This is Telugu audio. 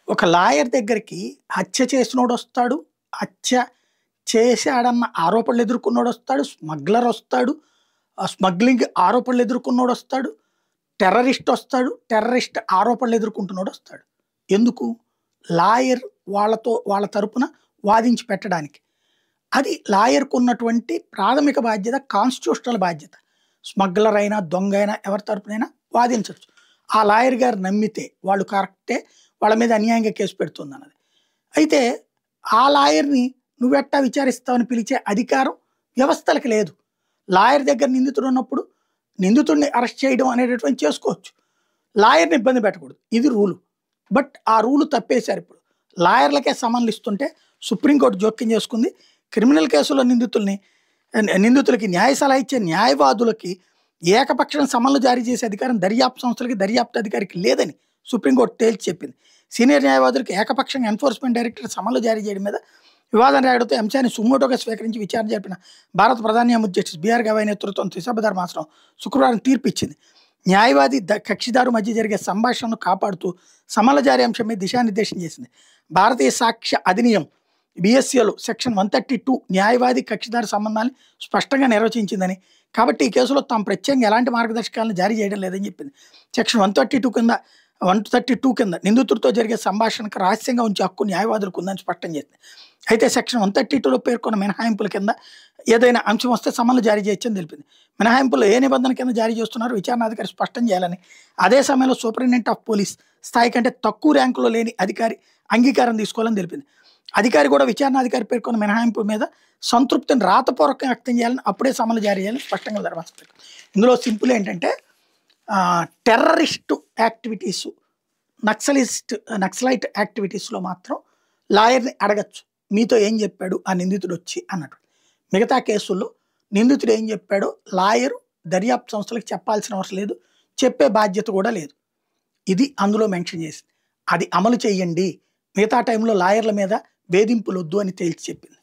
ఒక లాయర్ దగ్గరికి హత్య చేసినోడొస్తాడు, హత్య చేశాడన్న ఆరోపణలు ఎదుర్కొన్నోడొస్తాడు, స్మగ్లర్ వస్తాడు, స్మగ్లింగ్ ఆరోపణలు ఎదుర్కొన్నోడొస్తాడు, టెర్రరిస్ట్ వస్తాడు, టెర్రరిస్ట్ ఆరోపణలు ఎదుర్కొంటున్నోడొస్తాడు. ఎందుకు? లాయర్ వాళ్ళ తరపున వాదించి పెట్టడానికి. అది లాయర్‌కు ఉన్నటువంటి ప్రాథమిక బాధ్యత, కాన్స్టిట్యూషనల్ బాధ్యత. స్మగ్లర్ అయినా, దొంగ అయినా ఎవరి తరపునైనా వాదించొచ్చు. ఆ లాయర్ గారు నమ్మితే వాళ్ళు కరెక్టే, వాళ్ళ మీద అన్యాయంగా కేసు పెడుతుందన్నది. అయితే ఆ లాయర్‌ని నువ్వెట్టా విచారిస్తావని పిలిచే అధికారం వ్యవస్థలకి లేదు. లాయర్ దగ్గర నిందితుడు ఉన్నప్పుడు నిందితుడిని అరెస్ట్ చేయడం అనేటటువంటిది చేసుకోవచ్చు. లాయర్‌ని ఇబ్బంది పెట్టకూడదు. ఇది రూలు. బట్ ఆ రూలు తప్పేశారు ఇప్పుడు. లాయర్లకే సమన్లు ఇస్తుంటే సుప్రీంకోర్టు జోక్యం చేసుకుంది. క్రిమినల్ కేసులో నిందితులకి న్యాయ సలహా ఇచ్చే న్యాయవాదులకి ఏకపక్షం సమన్లు జారీ చేసే అధికారం దర్యాప్తు సంస్థలకి, దర్యాప్తు అధికారికి లేదని సుప్రీంకోర్టు తేల్చి చెప్పింది. సీనియర్ న్యాయవాదులకు ఏకపక్షంగా ఎన్ఫోర్స్మెంట్ డైరెక్టర్ సమన్లు జారీ చేయడం మీద వివాదం రాయడంతో అంశాన్ని సుమోటోగా స్వీకరించి విచారణ జరిపిన భారత ప్రధాన న్యాయమూర్తి జస్టిస్ బిఆర్ గవాయ్ నేతృత్వం త్రిసభ్య ధర్మాసనం శుక్రవారం తీర్పు ఇచ్చింది. న్యాయవాది కక్షిదారు మధ్య జరిగే సంభాషణను కాపాడుతూ సమన్ల జారీ అంశం మీద దిశానిర్దేశం చేసింది. భారతీయ సాక్ష్య అధినియం బిఎస్సిలో సెక్షన్ 132 న్యాయవాది కక్షిదారు సంబంధాన్ని స్పష్టంగా నిర్వచించిందని, కాబట్టి ఈ కేసులో తాము ప్రత్యేకంగా ఎలాంటి మార్గదర్శకాలను జారీ చేయడం లేదని చెప్పింది. సెక్షన్ 132 కింద నిందితుడితో జరిగే సంభాషణకు రహస్యంగా ఉంచే హక్కు న్యాయవాదులకు ఉందని స్పష్టం చేసింది. అయితే సెక్షన్ 132లో పేర్కొన్న మినహాయింపుల కింద ఏదైనా అంశం వస్తే సమన్లు జారీ చేయొచ్చని తెలిపింది. మినహాయింపులు ఏ నిబంధన కింద జారీ చేస్తున్నారో విచారణాధికారి స్పష్టం చేయాలని, అదే సమయంలో సూపరింటెండెంట్ ఆఫ్ పోలీస్ స్థాయి కంటే తక్కువ ర్యాంకులో లేని అధికారి అంగీకారం తీసుకోవాలని తెలిపింది. అధికారి కూడా విచారణాధికారి పేర్కొన్న మినహాయింపు మీద సంతృప్తిని రాతపూర్వకంగా వ్యక్తం చేయాలని, అప్పుడే సమన్లు జారీ చేయాలని స్పష్టంగా ధర్మాసనం. ఇందులో సింపుల్ ఏంటంటే టెర్రరిస్టు యాక్టివిటీసు, నక్సలైట్ యాక్టివిటీస్లో మాత్రం లాయర్ని అడగచ్చు, మీతో ఏం చెప్పాడు ఆ నిందితుడు వచ్చి అన్నట్టు. మిగతా కేసుల్లో నిందితుడు ఏం చెప్పాడో లాయరు దర్యాప్తు సంస్థలకు చెప్పాల్సిన అవసరం లేదు, చెప్పే బాధ్యత కూడా లేదు. ఇది అందులో మెన్షన్ చేసింది. అది అమలు చేయండి, మిగతా టైంలో లాయర్ల మీద వేధింపులు వద్దు అని తేల్చి చెప్పింది.